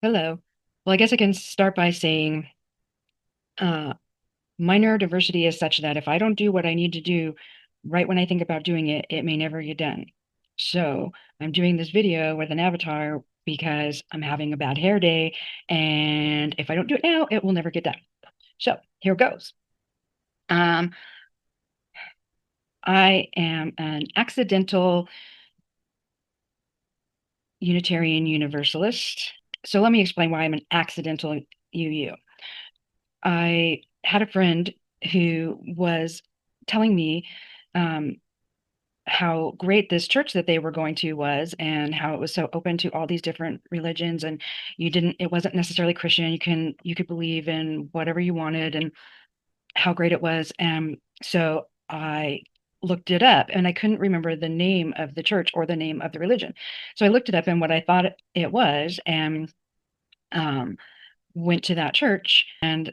Hello. Well, I guess I can start by saying uh, my neurodiversity is such that if I don't do what I need to do right when I think about doing it, it may never get done. So I'm doing this video with an avatar because I'm having a bad hair day, and if I don't do it now, it will never get done. So here goes. Um, I am an accidental Unitarian Universalist. So let me explain why I'm an accidental UU. I had a friend who was telling me um, how great this church that they were going to was, and how it was so open to all these different religions, and it wasn't necessarily Christian. You could believe in whatever you wanted, and how great it was. And so I looked it up, and I couldn't remember the name of the church or the name of the religion. So I looked it up and what I thought it was, and um, went to that church, and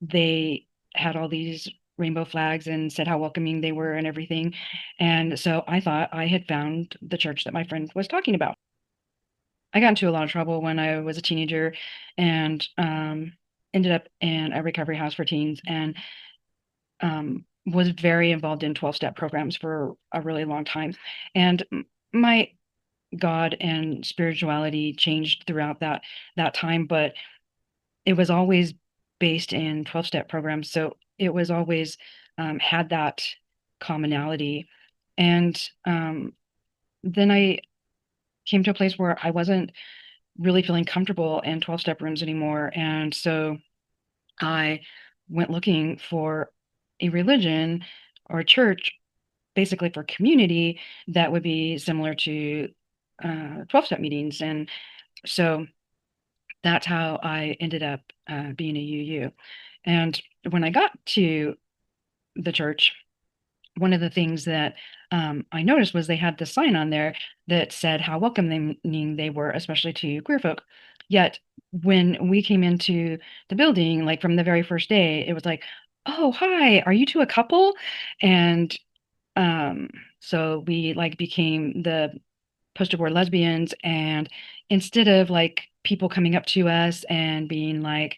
they had all these rainbow flags and said how welcoming they were and everything. And so I thought I had found the church that my friend was talking about. I got into a lot of trouble when I was a teenager, and ended up in a recovery house for teens, and was very involved in 12-step programs for a really long time. And my God and spirituality changed throughout that time, but it was always based in 12-step programs. So it was always had that commonality. And then I came to a place where I wasn't really feeling comfortable in 12-step rooms anymore. And so I went looking for a religion or a church, basically for community, that would be similar to 12-step meetings. And so that's how I ended up being a UU. And when I got to the church, one of the things that I noticed was they had this sign on there that said how welcoming they were, especially to queer folk. Yet when we came into the building, like from the very first day, it was like, "Oh, hi, are you two a couple?" And um, so we like became the poster board lesbians. And instead of like people coming up to us and being like,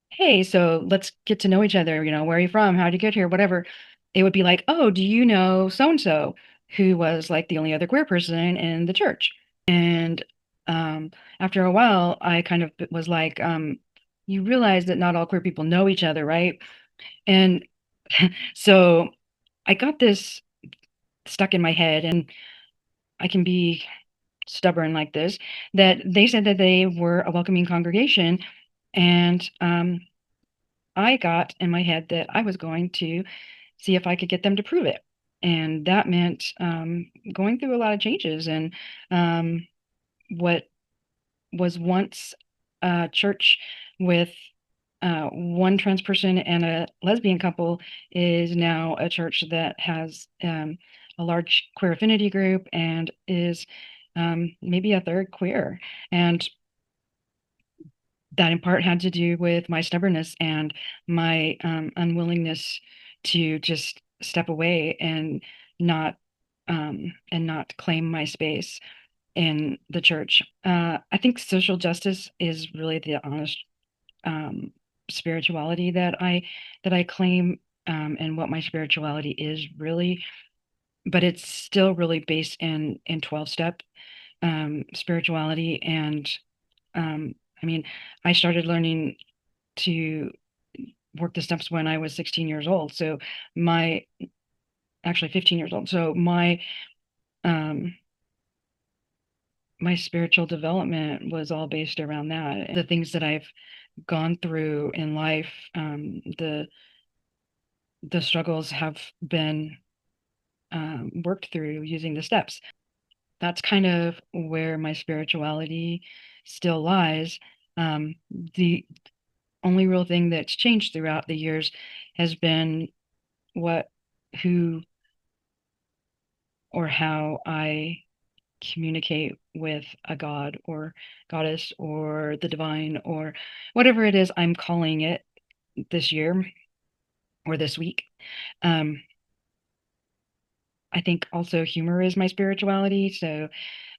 "Hey, so let's get to know each other, where are you from? How'd you get here? Whatever." It would be like, "Oh, do you know so and so?" Who was like the only other queer person in the church. And um, after a while, I kind of was like, you realize that not all queer people know each other, right? And so I got this stuck in my head, and I can be stubborn like this, that they said that they were a welcoming congregation. And I got in my head that I was going to see if I could get them to prove it. And that meant going through a lot of changes. And what was once a church with one trans person and a lesbian couple is now a church that has a large queer affinity group and is maybe a third queer. And that in part had to do with my stubbornness and my unwillingness to just step away and not claim my space in the church. I think social justice is really the honest um, spirituality that I claim, and what my spirituality is really. But it's still really based in 12-step spirituality. And I mean, I started learning to work the steps when I was 16 years old. So my actually 15 years old. So um my spiritual development was all based around that. The things that I've gone through in life, the struggles have been worked through using the steps. That's kind of where my spirituality still lies. The only real thing that's changed throughout the years has been what, who, or how I communicate with a god or goddess or the divine or whatever it is I'm calling it this year or this week. Um, I think also humor is my spirituality. So,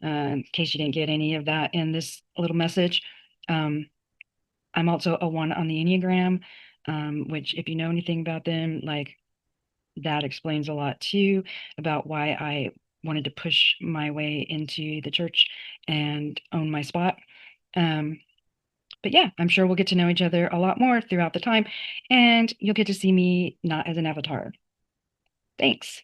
in case you didn't get any of that in this little message, um, I'm also a one on the Enneagram, which, if you know anything about them, like that explains a lot too about why I wanted to push my way into the church and own my spot. Um, but yeah, I'm sure we'll get to know each other a lot more throughout the time, and you'll get to see me not as an avatar. Thanks.